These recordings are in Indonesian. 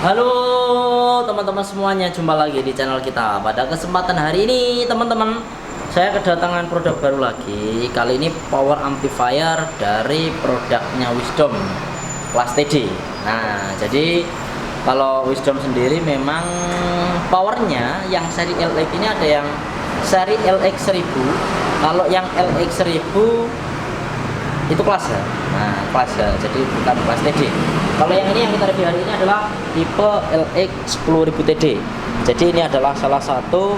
Halo teman-teman semuanya, jumpa lagi di channel kita. Pada kesempatan hari ini teman-teman, saya kedatangan produk baru lagi. Kali ini power amplifier dari produknya Wisdom kelas TD. Nah, jadi kalau Wisdom sendiri memang powernya yang seri LX ini ada yang seri LX 1000. Kalau yang LX 1000 itu kelas ya. Nah, kelas ya, jadi bukan kelas TD. Kalau yang ini yang kita review hari ini adalah tipe LX 10000 TD. Jadi ini adalah salah satu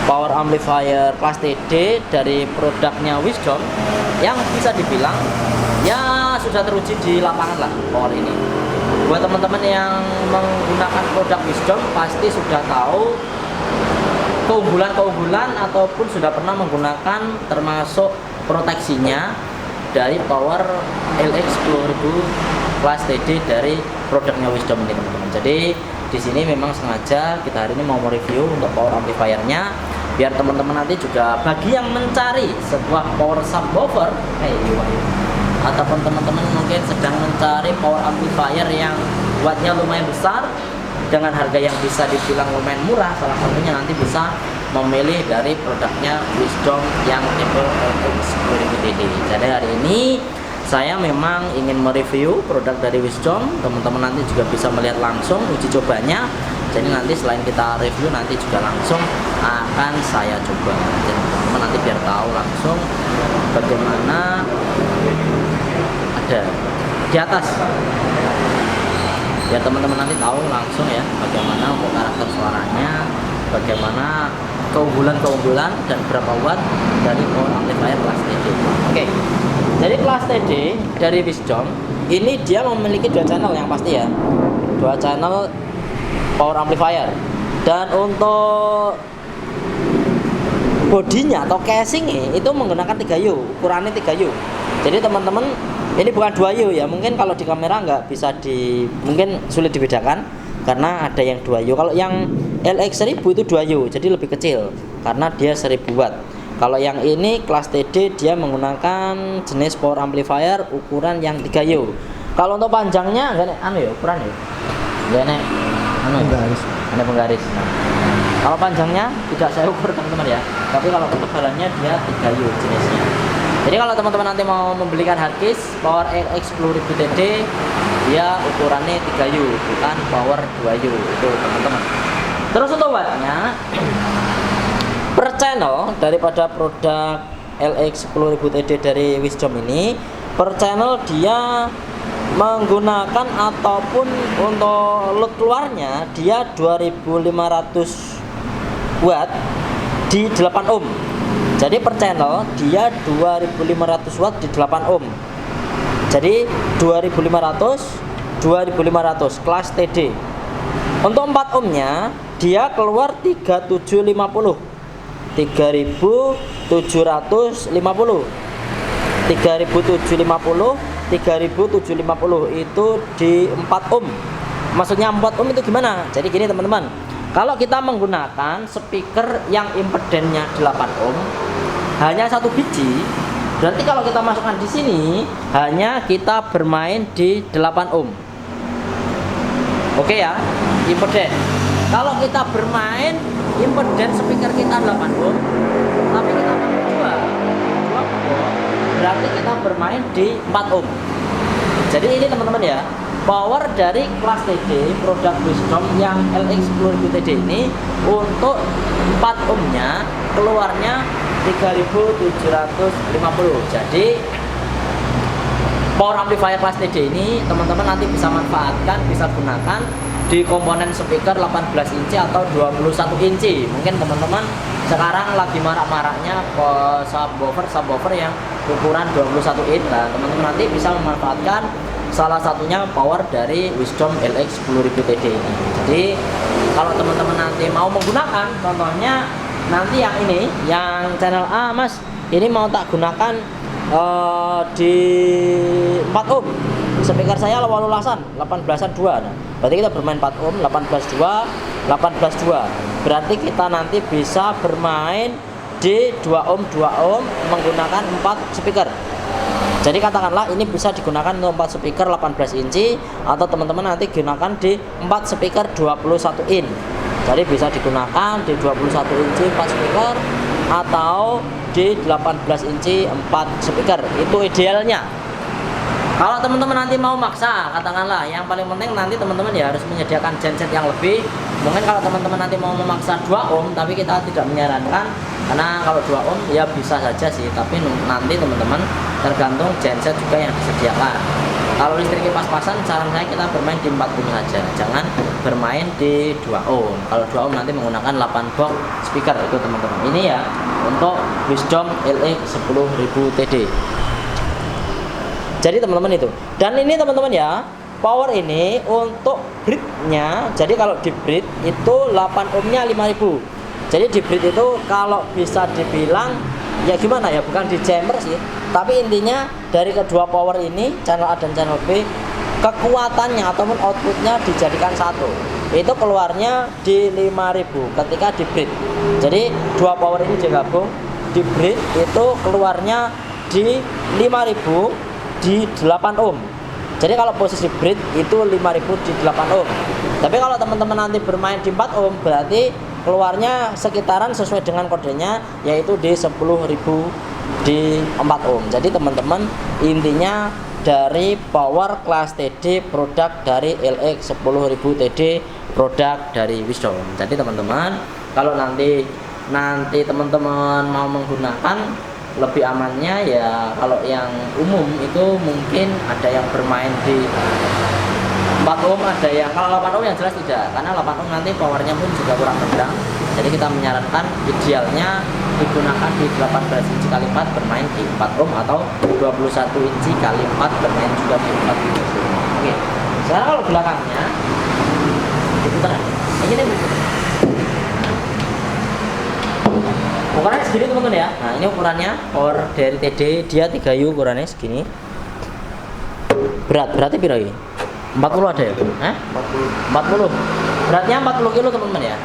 power amplifier kelas TD dari produknya Wisdom yang bisa dibilang ya sudah teruji di lapangan lah power ini. Buat teman-teman yang menggunakan produk Wisdom pasti sudah tahu keunggulan-keunggulan ataupun sudah pernah menggunakan termasuk proteksinya dari power LX 10000 kelas TD dari produknya Wisdom ini teman-teman. Jadi di sini memang sengaja kita hari ini mau mereview untuk power amplifiernya biar teman-teman nanti juga bagi yang mencari sebuah power subwoofer ataupun teman-teman mungkin sedang mencari power amplifier yang wattnya lumayan besar dengan harga yang bisa dibilang lumayan murah, salah satunya nanti bisa memilih dari produknya Wisdom yang tipe LX 10000 TD. Jadi hari ini saya memang ingin mereview produk dari Wisdom. Teman-teman nanti juga bisa melihat langsung uji cobanya. Jadi nanti selain kita review, nanti juga langsung akan saya coba. Jadi teman-teman nanti biar tahu langsung bagaimana ada di atas. Ya teman-teman nanti tahu langsung ya bagaimana untuk karakter suaranya, bagaimana keunggulan-keunggulan dan berapa watt dari power amplifier kelas TD. Oke. Jadi kelas TD dari Wisdom ini dia memiliki dua channel yang pasti ya, dua channel power amplifier. Dan untuk bodinya atau casingnya itu menggunakan 3U, ukurannya 3U. Jadi teman-teman ini bukan 2U ya, mungkin kalau di kamera nggak bisa mungkin sulit dibedakan karena ada yang 2U. Kalau yang LX 1000 itu 2U, jadi lebih kecil karena dia 1000 watt. Kalau yang ini kelas TD dia menggunakan jenis power amplifier ukuran yang 3U. Kalau untuk panjangnya enggak ya ukuran ya. Enggak penggaris. Nah, kalau panjangnya tidak saya ukur teman-teman ya. Tapi kalau ketebalannya dia 3U jenisnya. Jadi kalau teman-teman nanti mau membelikan hardcase power LX 10000 TD dia ukurannya 3U bukan power 2U itu teman-teman. Terus untuk wattnya per channel daripada produk LX 10000 TD dari Wisdom ini per channel dia menggunakan ataupun untuk load keluarnya dia 2500 watt di 8 ohm. Jadi per channel dia 2500 watt di 8 ohm. Jadi 2500 kelas TD. Untuk 4 ohmnya dia keluar 3750 itu di 4 ohm. Maksudnya 4 ohm itu gimana? Jadi gini teman-teman, kalau kita menggunakan speaker yang impedannya 8 ohm hanya satu biji, berarti kalau kita masukkan di sini hanya kita bermain di 8 ohm. Oke ya, impedan. Kalau kita bermain impedan speaker kita 8 ohm tapi kita pakai 2 ohm, berarti kita bermain di 4 ohm. Jadi ini teman-teman ya, power dari kelas TD produk Wisdom yang LX 10000 TD ini untuk 4 ohmnya keluarnya 3750. Jadi power amplifier kelas TD ini teman-teman nanti bisa manfaatkan, bisa gunakan di komponen speaker 18 inci atau 21 inci. Mungkin teman-teman sekarang lagi marak-maraknya subwoofer yang ukuran 21 inch. Nah, teman-teman nanti bisa memanfaatkan salah satunya power dari Wisdom LX 10000 TD ini. Jadi kalau teman-teman nanti mau menggunakan, contohnya nanti yang ini, yang channel A mas, ini mau tak gunakan di 4 ohm. Speaker saya walulasan 18an 2. Nah, berarti kita bermain 4 ohm, 18 2. Berarti kita nanti bisa bermain di 2 ohm menggunakan 4 speaker. Jadi katakanlah ini bisa digunakan untuk 4 speaker 18 inci atau teman-teman nanti gunakan di 4 speaker 21 in. Jadi bisa digunakan di 21 inci 4 speaker atau di 18 inci 4 speaker. Itu idealnya. Kalau teman-teman nanti mau maksa, katakanlah yang paling penting nanti teman-teman ya harus menyediakan genset yang lebih. Mungkin kalau teman-teman nanti mau memaksa 2 ohm, tapi kita tidak menyarankan, karena kalau 2 ohm ya bisa saja sih, tapi nanti teman-teman tergantung genset juga yang disediakan. Kalau listrik pas-pasan, saran saya kita bermain di 4 ohm saja, jangan bermain di 2 ohm. Kalau 2 ohm nanti menggunakan 8 box speaker itu teman-teman. Ini ya untuk Wisdom LX10000 TD. Jadi teman-teman itu. Dan ini teman-teman ya, power ini untuk breednya. Jadi kalau di breed itu 8 ohmnya 5000. Jadi di breed itu kalau bisa dibilang ya gimana ya, bukan di jammer sih, tapi intinya dari kedua power ini, channel A dan channel B, kekuatannya ataupun outputnya dijadikan satu, itu keluarnya di 5000 ketika di breed. Jadi dua power ini digabung di breed itu keluarnya di 5000 di 8 ohm. Jadi kalau posisi breed itu 5000 di 8 ohm. Tapi kalau teman-teman nanti bermain di 4 ohm berarti keluarnya sekitaran sesuai dengan kodenya, yaitu di 10.000 di 4 ohm. Jadi teman-teman intinya dari power kelas TD produk dari LX10000 TD produk dari Wisdom. Jadi teman-teman kalau nanti teman-teman mau menggunakan lebih amannya ya, kalau yang umum itu mungkin ada yang bermain di 4 ohm, ada yang kalau 8 ohm yang jelas tidak, karena 8 ohm nanti powernya pun juga kurang rendang. Jadi kita menyarankan idealnya digunakan di 18 inci kali 4 bermain di 4 ohm atau 21 inci kali 4 bermain juga di 4 ohm. Oke, sekarang kalau belakangnya diputar ini nih, ukurannya segini teman-teman ya. Nah ini ukurannya power dari TD, dia 3U ukurannya segini. Berarti piro ini? 40 ada ya? 40. Beratnya 40 kilo teman-teman ya.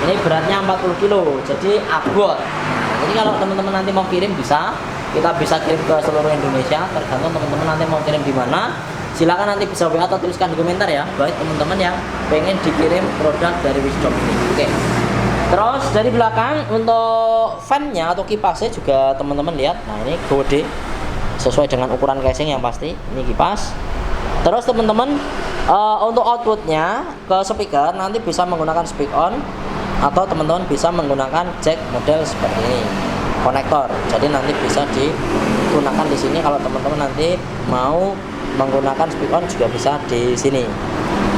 Ini beratnya 40 kilo, jadi abot. Nah, jadi kalau teman-teman nanti mau kirim kita bisa kirim ke seluruh Indonesia, tergantung teman-teman nanti mau kirim di mana. Silakan nanti bisa WA atau tuliskan di komentar ya, baik teman-teman yang pengen dikirim produk dari Wisdom ini. Oke. Terus dari belakang untuk fan-nya atau kipasnya juga teman-teman lihat. Nah ini gede sesuai dengan ukuran casing yang pasti. Ini kipas. Terus teman-teman untuk outputnya ke speaker nanti bisa menggunakan speak on atau teman-teman bisa menggunakan jack model seperti ini, konektor. Jadi nanti bisa digunakan di sini kalau teman-teman nanti mau menggunakan speak on juga bisa di sini.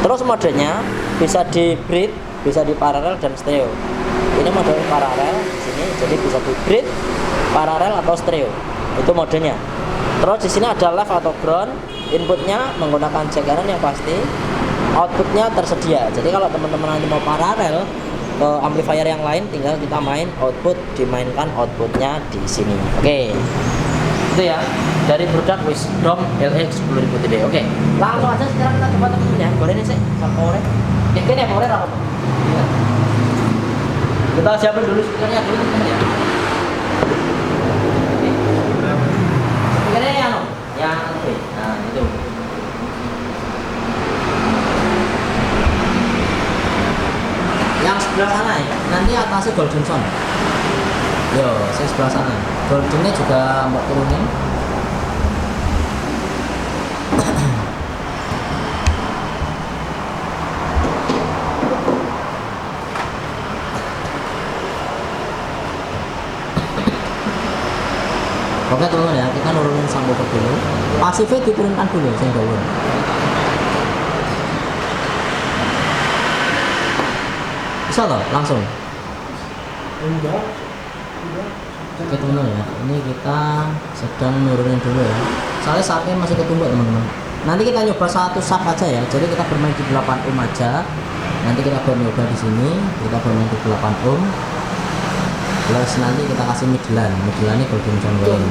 Terus modenya bisa di breed, bisa di paralel dan stereo. Ini mode paralel di sini, jadi bisa di breed, paralel atau stereo. Itu modenya. Terus di sini ada left atau ground. Inputnya menggunakan jack kanan yang pasti. Outputnya tersedia. Jadi kalau teman-teman nanti mau paralel ke amplifier yang lain, tinggal kita main output, dimainkan outputnya di sini. Oke. Itu ya dari produk Wisdom LX10000 TD. Oke. Langsung aja sekarang kita coba teman-teman ya. Boleh nih sih, powernya. Ini ya powernya apa? Iya. Kita siapin dulu speakernya dulu teman-teman ya. Speakernya yang oke. Nah, itu. Yang sebelah sana ya. Nanti atasnya Golden Sound. Yo, saya sebelah sana. Goldennya juga mau turunin. Oke teman-teman ya, kita nurunin subwoofer dulu. Pasifnya diturunkan dulu, saya dulu. Bisa loh, langsung. Oke teman-teman ya, ini kita sedang nurunin dulu ya. Soalnya subnya masih ketumbuk teman-teman. Nanti kita nyoba satu sub aja ya. Jadi kita bermain di 8 ohm aja. Nanti kita baru nyoba di sini, kita bermain di 8 ohm. Plus nanti kita kasih midlannya Golden Sound Tuh. Oke.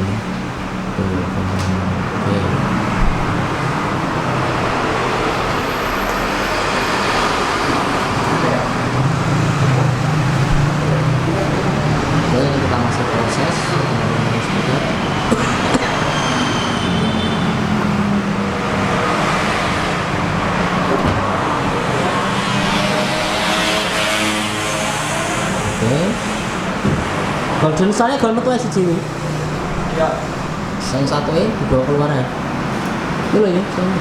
Oke, kita masih proses. Golden soalnya kalau metu siji. Ya. Yang satu ini dibawa keluar ya. Dulu ya, sini.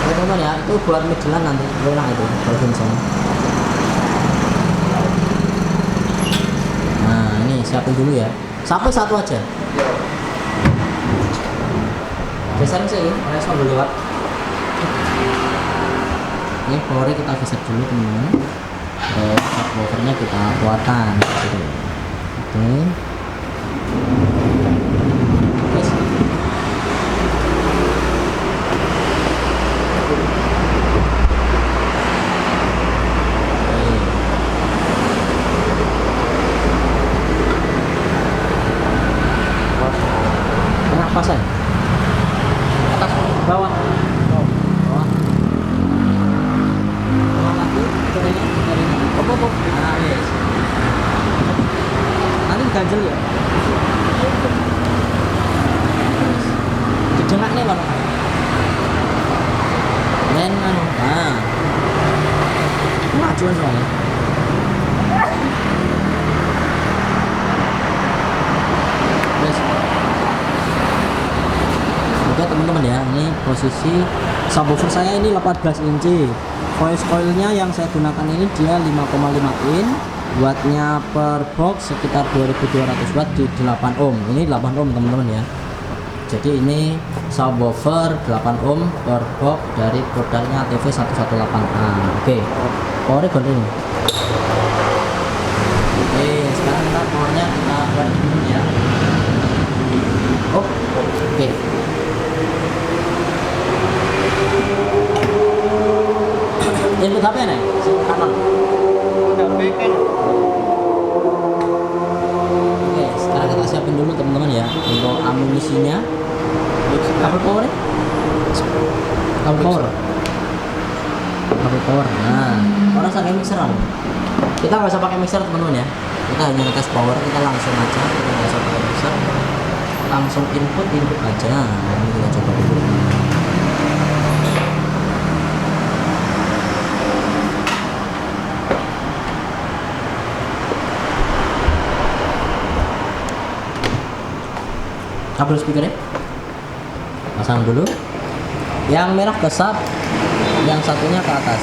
Teman-teman ya, itu buat middlean nanti, enak itu Golden sana. Nah, ini siapin dulu ya. Sampai satu aja. Ya. Geserin sih, oleh sambil lewat. Ini powernya kita geser dulu teman-teman. Terus subwoofernya kita keluarkan. Gitu. Oke. Yes. Tengah pasang. Atas, bawah. Bawah. Bawah lagi, dari ini. Op. Nah, yes. Nanti ganjel ya. Jejengak nih Bang. Men anu. Nah. Majuan soalnya. Yes. Oke teman-teman ya, ini posisi subwoofer saya ini 18 inci. Voice coilnya yang saya gunakan ini dia 5,5 in, wattnya per box sekitar 2200 watt di 8 ohm. Ini 8 ohm teman-teman ya. Jadi ini subwoofer 8 ohm per box dari produknya TV118A. Oke, powernya gede ini. Oke, sekarang kita powernya kita buat dulu ya. Oh, oke. Input HP nih, kanan. HP kan. Oke, sekarang kita siapin dulu teman-teman ya untuk amunisinya. Kabel power, kabel power, kabel power. Nah, orang pakai mixer. Kita nggak usah pakai mixer teman-teman ya. Kita hanya ngetes power, kita langsung aja. Kita nggak usah pakai mixer, langsung input aja. Nah, ini kita coba dulu. Kabel speakernya pasang dulu, yang merah ke sub, yang satunya ke atas.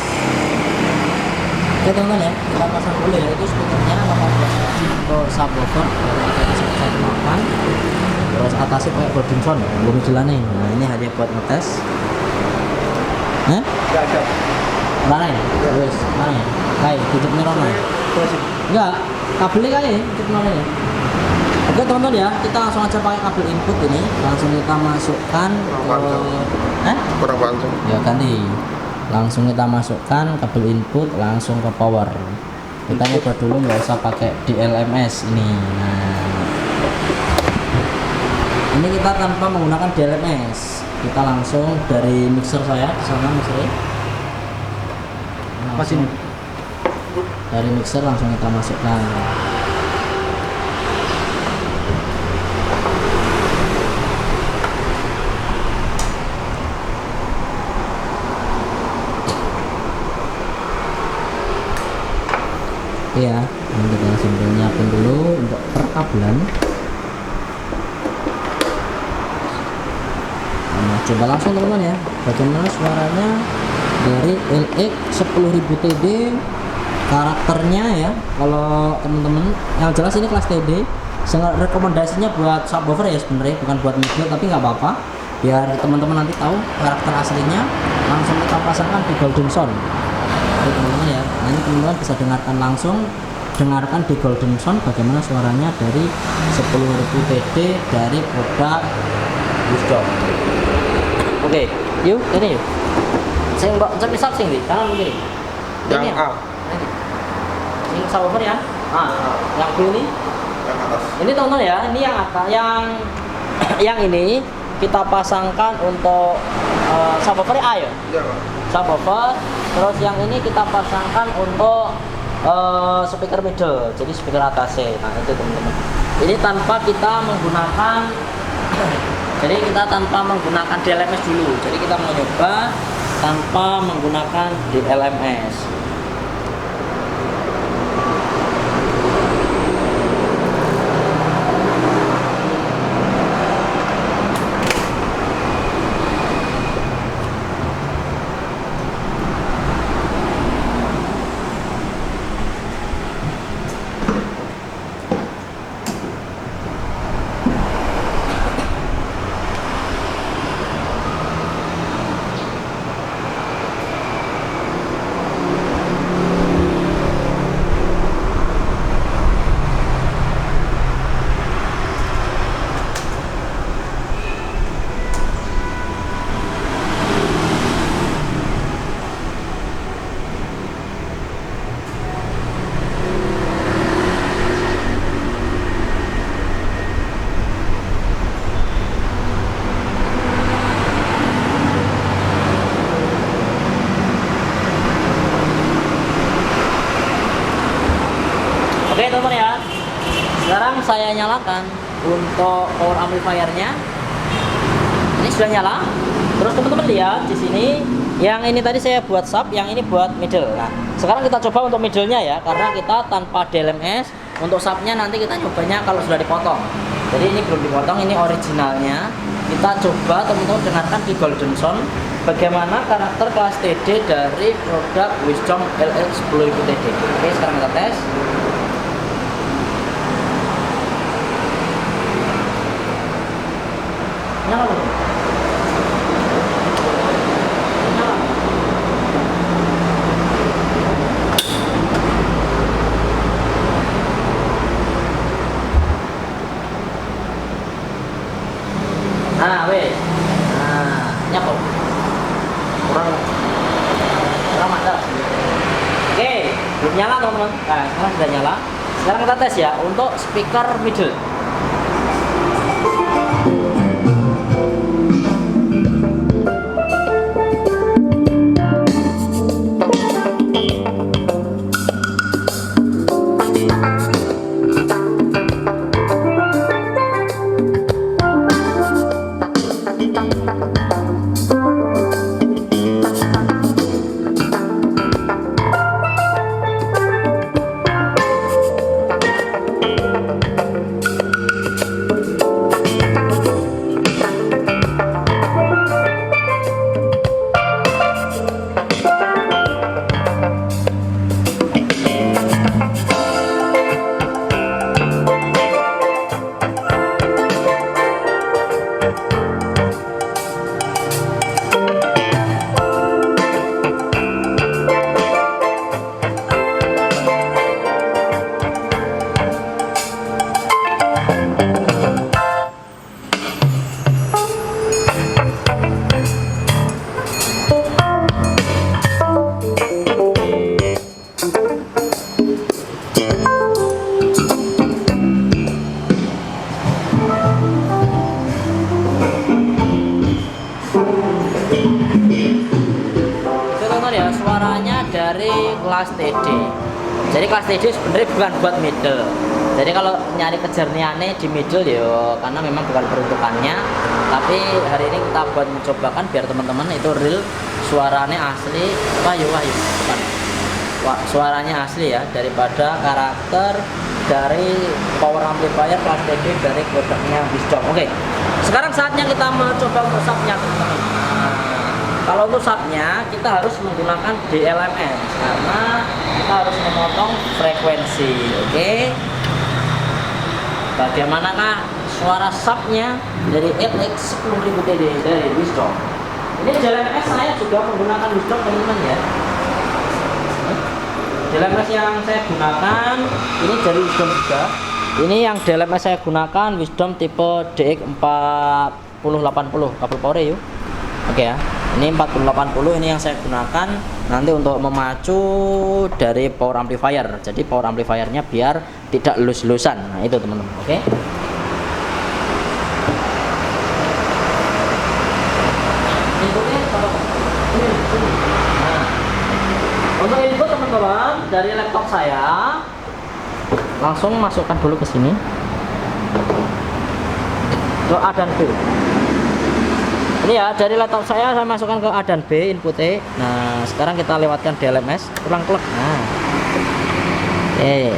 Oke teman-teman ya, kita pasang dulu ya. Itu speakernya 18 untuk subwoofer dari 118, terus atasnya kayak Golden Sound belum jalan nih. Nah ini hanya buat ngetes. Enggak ada. Mana ya? Terus mana ya? Kayak tutup merah mana? Enggak, kabelnya kayak tutup merah ya. Oke teman-teman ya, kita langsung aja pakai kabel input ini, langsung kita masukkan ke Kurang panjang. ya ganti. Langsung kita masukkan kabel input langsung ke power. Kita nyoba dulu, nggak usah pakai DLMS ini. Nah, ini kita tanpa menggunakan DLMS. Kita langsung dari mixer saya di sana mixernya. Masih dari mixer langsung kita masukkan. Ya, ini kita langsung nyiapin dulu untuk perkabelan. Nah, coba langsung teman-teman ya, bagaimana suaranya dari LX 10.000 TD karakternya ya. Kalau teman-teman yang jelas ini kelas TD, sangat rekomendasinya buat subwoofer ya sebenarnya, bukan buat middle, tapi nggak apa-apa biar teman-teman nanti tahu karakter aslinya. Langsung kita pasangkan di Golden Sound. Oke teman-teman ya, nah ini teman-teman bisa dengarkan langsung, dengarkan di Golden Sound bagaimana suaranya dari 10.000 TD dari produk Wisdom. Oke, yuk ini yuk. Saya mbak cek misal sing di kanan kiri. Yang A. Ini subwoofer ya. Yang pilih. Yang atas. Ini teman-teman ya, ini yang atas, yang ini kita pasangkan untuk subwoofer A ya. Iya Pak. Subwoofer. Terus yang ini kita pasangkan untuk speaker middle, jadi speaker atasnya. Nah itu teman-teman. Ini tanpa kita menggunakan jadi kita tanpa menggunakan DLMS dulu. Jadi kita mau nyoba tanpa menggunakan DLMS. saya nyalakan untuk power amplifiernya. Ini sudah nyala. Terus teman-teman lihat di sini, yang ini tadi saya buat sub, yang ini buat middle. Nah, sekarang kita coba untuk middle-nya ya, karena kita tanpa DLMS. Untuk subnya nanti kita nyobanya kalau sudah dipotong. Jadi ini belum dipotong, ini originalnya. Kita coba teman-teman dengarkan di Golden Sound bagaimana karakter kelas TD dari produk Wisdom LX 10.000 TD. Oke, sekarang kita tes. Nyala belum? Nyala. Nah, weh. Nah, nyapa. Kurang mantap. Oke, belum nyala teman-teman. Nah, sekarang sudah nyala. Sekarang kita tes ya untuk speaker middle. Dari kelas TD. Jadi kelas TD sebenarnya bukan buat middle. Jadi kalau nyari kejernihannya di middle ya, karena memang bukan peruntukannya. Tapi hari ini kita buat mencobakan biar teman-teman itu real suaranya asli. Wahyu bukan. Wah, suaranya asli ya, daripada karakter dari power amplifier kelas TD dari produknya Wisdom. Oke, sekarang saatnya kita mencoba untuk subnya teman-teman. Kalau untuk subnya kita harus menggunakan DLMS karena kita harus memotong frekuensi. Oke. Bagaimanakah suara subnya dari LX 10.000 TD dari Wisdom? Ini DLMS saya juga menggunakan Wisdom teman-teman ya. DLMS yang saya gunakan ini dari Wisdom juga. Ini yang DLMS saya gunakan Wisdom tipe DX 4080 kabel power yuk. Oke ya. Ini 4080 ini yang saya gunakan nanti untuk memacu dari power amplifier. Jadi power amplifiernya biar tidak lus-lusan. Nah, itu teman-teman. Oke. Inputnya nah, untuk input teman-teman dari laptop saya langsung masukkan dulu ke sini. Ke A dan B. Ini ya dari laptop saya masukkan ke A dan B inputnya. Nah sekarang kita lewatkan DLMS ulang klek. Nah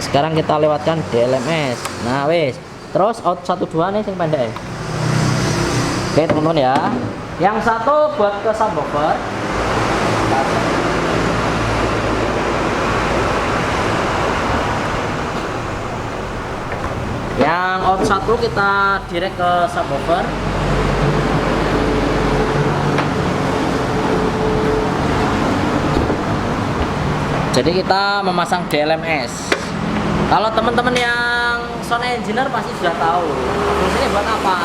sekarang kita lewatkan DLMS. Nah wes terus out 12 nih yang pendek. Oke teman-teman ya, yang satu buat ke subwoofer. Yang out 1 kita direct ke subwoofer. Jadi kita memasang DLMS. Kalau teman-teman yang sound engineer pasti sudah tahu fungsinya buat apa?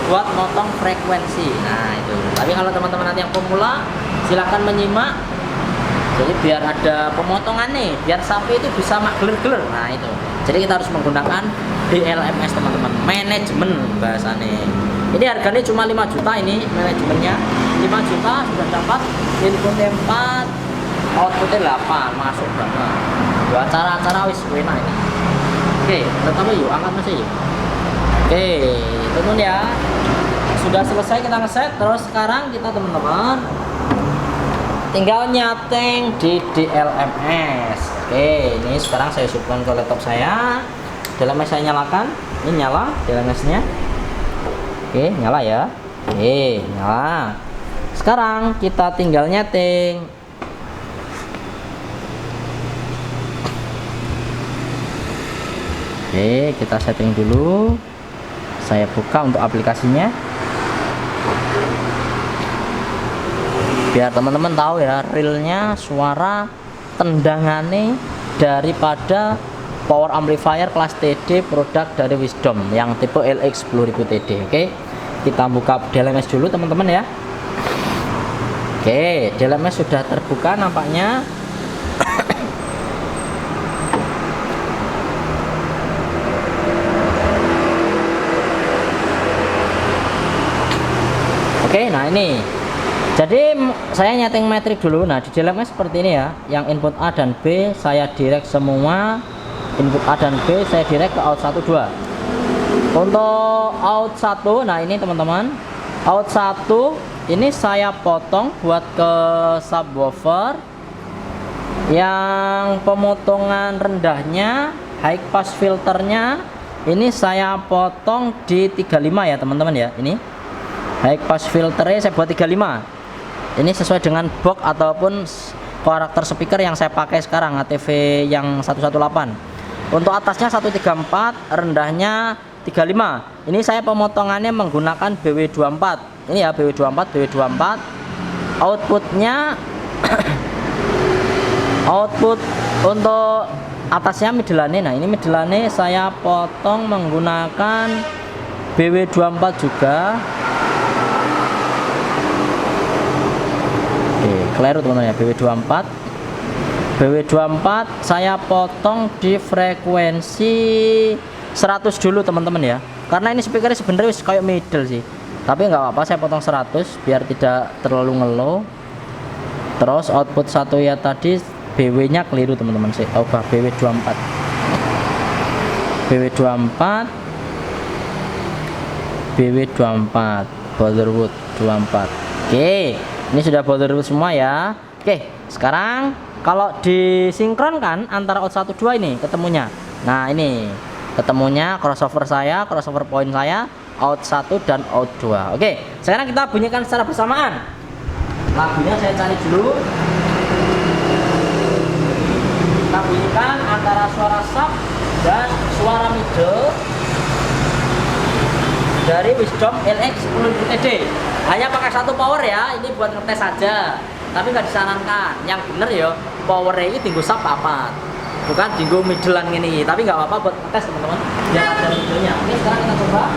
Buat motong frekuensi. Nah itu. Tapi kalau teman-teman nanti yang pemula silahkan menyimak. Jadi biar ada pemotongan nih, biar sapi itu bisa geler-geler. Nah itu. Jadi kita harus menggunakan DLMS teman-teman. Manajemen bahasanya. Ini harganya cuma 5 juta ini manajemennya. 5 juta sudah dapat input 4. Outputnya 8 masuk berapa? Dua acara-acara wis enak ini. Oke, pertama yuk angkat masih yuk. Oke, teman ya. Sudah selesai kita ngeset, terus sekarang kita teman-teman tinggal nyating di DLMS. Oke, ini sekarang saya hidupkan ke laptop saya. DLMS saya nyalakan. Ini nyala DLMS-nya. Oke, nyala ya. Oke, nyala. Sekarang kita tinggal nyeting. Oke, kita setting dulu. Saya buka untuk aplikasinya. Biar teman-teman tahu ya realnya suara tendangannya daripada power amplifier kelas TD produk dari Wisdom yang tipe LX 10000 TD. Oke, kita buka DLMS dulu teman-teman ya. Oke, DLMS sudah terbuka nampaknya. Oke, nah ini jadi saya nyeting metrik dulu. Nah di DLMS seperti ini ya, yang input A dan B saya direct semua. Input A dan B saya direct ke out 1 2. Untuk out 1, nah ini teman-teman, out 1 ini saya potong buat ke subwoofer yang pemotongan rendahnya, high pass filternya ini saya potong di 35 ya teman-teman ya. Ini high pass filternya saya buat 35. Ini sesuai dengan box ataupun karakter speaker yang saya pakai sekarang, ATV yang 118. Untuk atasnya 134, rendahnya 35. Ini saya pemotongannya menggunakan BW24. Ini ya BW24. Outputnya output untuk atasnya midlane. Nah ini midlane saya potong menggunakan BW24 juga. Oke, keliru teman-teman ya, BW24 saya potong di frekuensi 100 dulu teman-teman ya, karena ini speakernya sebenarnya kayak middle sih, tapi nggak apa-apa saya potong 100 biar tidak terlalu ngelow. Terus output satu ya tadi BW nya keliru teman-teman, saya ubah BW24 Bolderwood 24. Oke, ini sudah Bolderwood semua ya. Oke, sekarang kalau disinkronkan antara out 1 2 ini ketemunya. Nah, ini ketemunya crossover saya, crossover point saya, out 1 dan out 2. Oke, sekarang kita bunyikan secara bersamaan. Lagunya saya cari dulu. Kita bunyikan antara suara sub dan suara middle dari Wisdom LX 10000 TD. Hanya pakai satu power ya, ini buat ngetes saja, tapi nggak disarankan. Yang bener ya powernya ini tinggal sub 4, bukan tinggal middlean ini. Tapi nggak apa-apa buat ngetes teman-teman, biar ada middlenya. Oke, sekarang kita coba.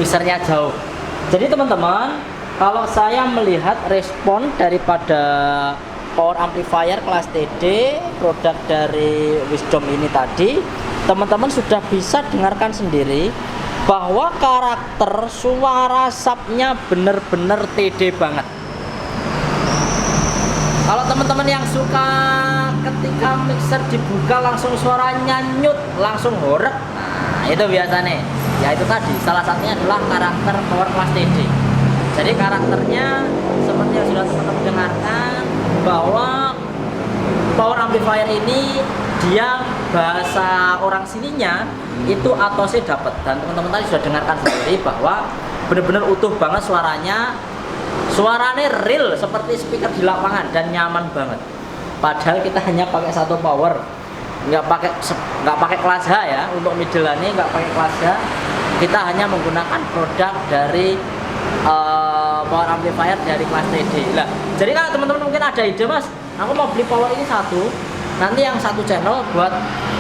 mixernya jauh. Jadi teman-teman, kalau saya melihat respon daripada power amplifier kelas TD produk dari Wisdom ini tadi, teman-teman sudah bisa dengarkan sendiri bahwa karakter suara subnya bener-bener TD banget. Kalau teman-teman yang suka ketika mixer dibuka langsung suaranya nyut, langsung horek, nah itu biasanya. Ya itu tadi, salah satunya adalah karakter power kelas TD. Jadi karakternya seperti yang sudah teman-teman dengarkan, bahwa power amplifier ini dia bahasa orang sininya itu atosnya dapat, dan teman-teman tadi sudah dengarkan sendiri bahwa benar-benar utuh banget suaranya. Suaranya real seperti speaker di lapangan dan nyaman banget. Padahal kita hanya pakai satu power, nggak pakai kelas H ya, untuk middle-nya nggak pakai kelas H. Kita hanya menggunakan produk dari power amplifier dari kelas TD lah. Jadi kalau teman-teman mungkin ada ide, Mas, aku mau beli power ini satu, nanti yang satu channel buat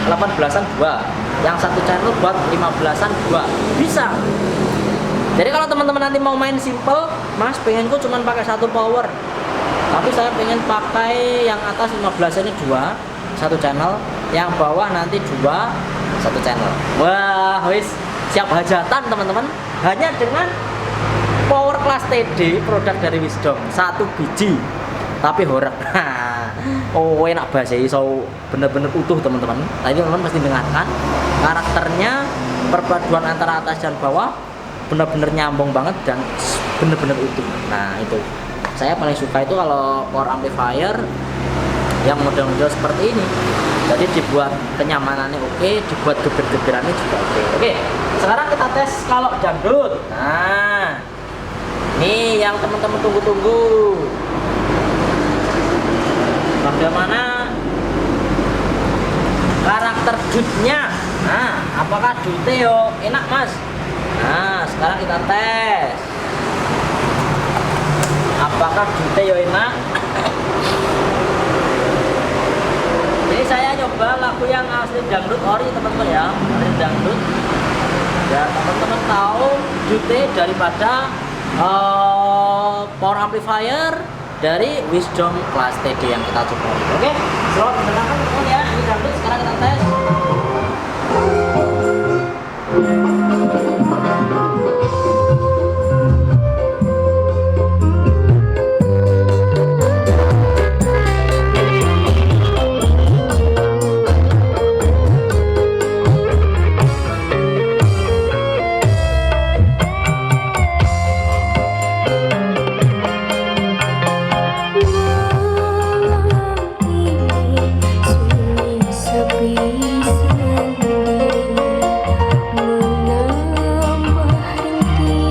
18-an 2, yang satu channel buat 15-an 2, bisa. Jadi kalau teman-teman nanti mau main simple, Mas, pengenku cuma pakai satu power, tapi saya pengen pakai yang atas 15 ini 2, satu channel, yang bawah nanti 2, satu channel. Wah, wis siap hajatan teman-teman, hanya dengan power kelas TD produk dari Wisdom, 1 biji tapi horek. Oh, enak bahasa so bener-bener utuh teman-teman. Tadi teman-teman pasti dengarkan karakternya, perpaduan antara atas dan bawah bener-bener nyambung banget dan bener-bener utuh. Nah itu saya paling suka itu kalau power amplifier yang model-model seperti ini. Jadi dibuat kenyamanannya oke, dibuat geber-geberannya juga oke. Oke, sekarang kita tes kalau dangdut. Nah ini yang teman-teman tunggu-tunggu, bagaimana karakter dutnya. Nah apakah dutnya yo enak, Mas? Nah sekarang kita tes apakah dutnya yo enak. Jadi saya nyoba lagu yang asli dangdut ori teman-teman ya, ori dangdut ya, teman-teman tahu dutnya daripada power amplifier dari Wisdom kelas TD yang kita coba. Oke, selamat mendengarkan teman-teman ya. Ini dangdut, sekarang kita tes. Sepi sendiri menambah rintik.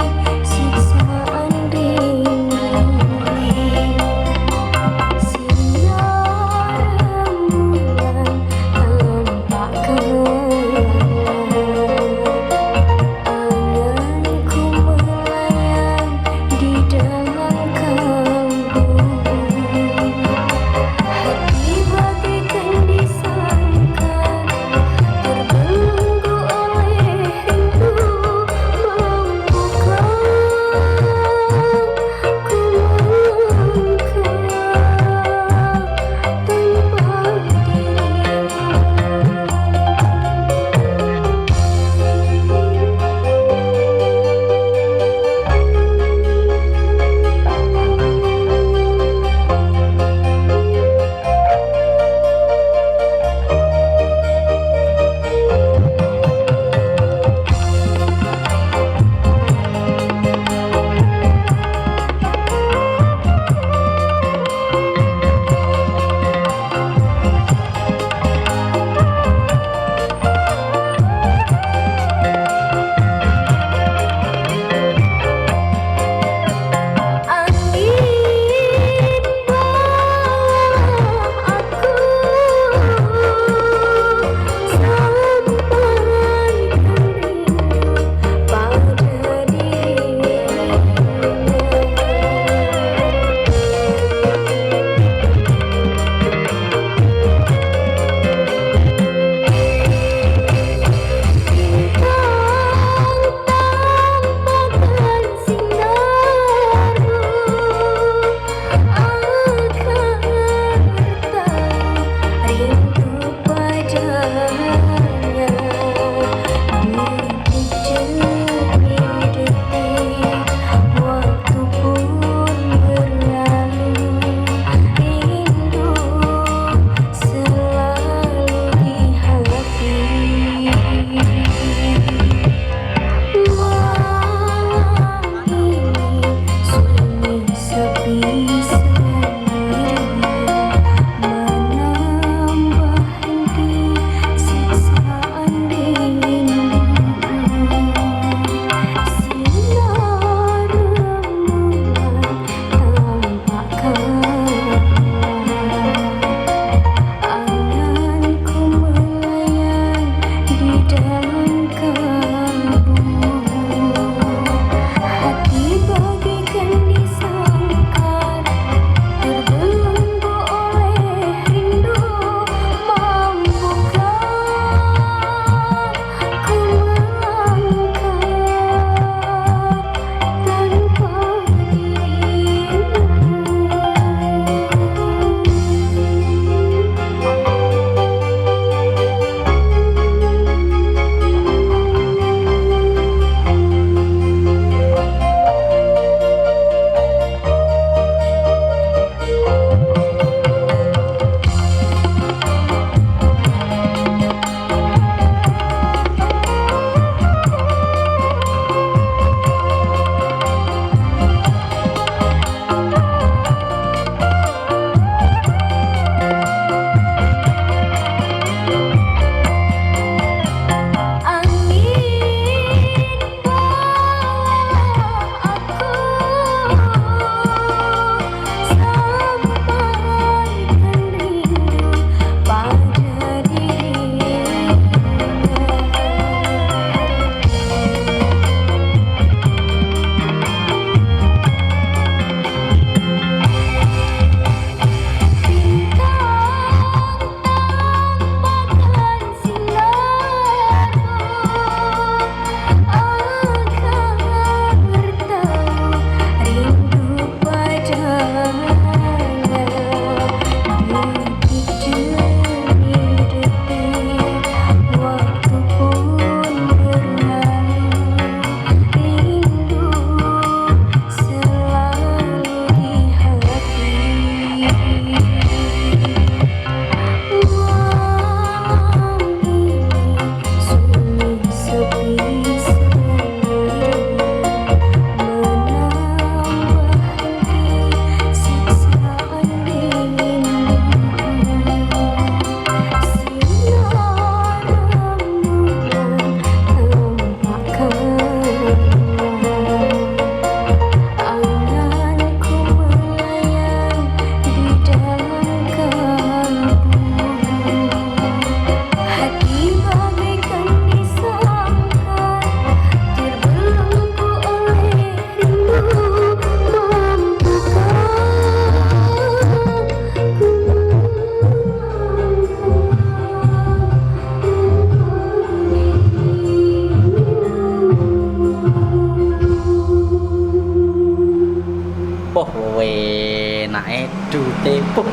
Edu Tepuk.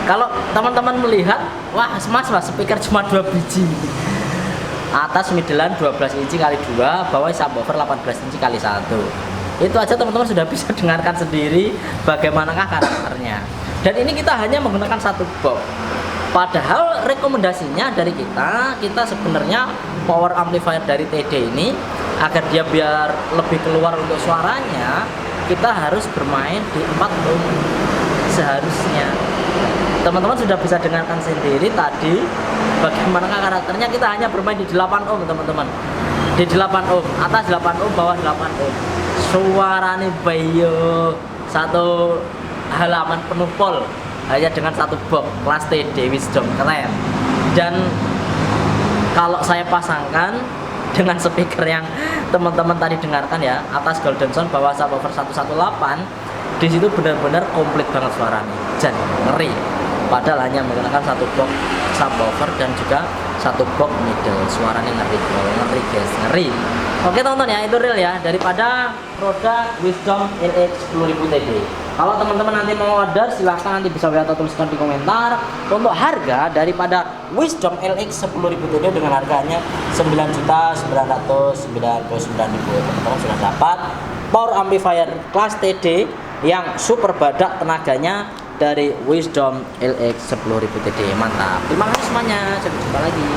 Kalau teman-teman melihat, wah mas speaker cuma 2 biji. Atas middlean 12 inci kali 2, bawah subwoofer 18 inci kali 1. Itu aja teman-teman sudah bisa dengarkan sendiri bagaimanakah karakternya. Dan ini kita hanya menggunakan satu box. Padahal rekomendasinya dari kita sebenarnya power amplifier dari TD ini agar dia biar lebih keluar untuk suaranya, kita harus bermain di 4 ohm seharusnya. Teman-teman sudah bisa dengarkan sendiri tadi bagaimana karakternya. Kita hanya bermain di 8 ohm teman-teman, di 8 ohm, atas 8 ohm, bawah 8 ohm. Suaranya bayo satu halaman penuh pol hanya dengan satu box kelas TD Wisdom, keren. Dan kalau saya pasangkan dengan speaker yang teman-teman tadi dengarkan ya, atas Golden Sound, bawah subwoofer 118, di situ benar-benar komplit banget suaranya, dan ngeri. Padahal hanya menggunakan satu box subwoofer dan juga satu box middle, suaranya ngeri guys, ngeri. Oke teman-teman ya, itu real ya daripada produk Wisdom LX 10.000 TD. Kalau teman-teman nanti mau order, silahkan nanti bisa WA atau tuliskan di komentar. Untuk harga daripada Wisdom LX 10.000 TD dengan harganya 9.999.000, teman-teman sudah dapat power amplifier kelas TD yang super badak tenaganya dari Wisdom LX 10.000 TD. Mantap. Terima kasih semuanya. Sampai jumpa lagi.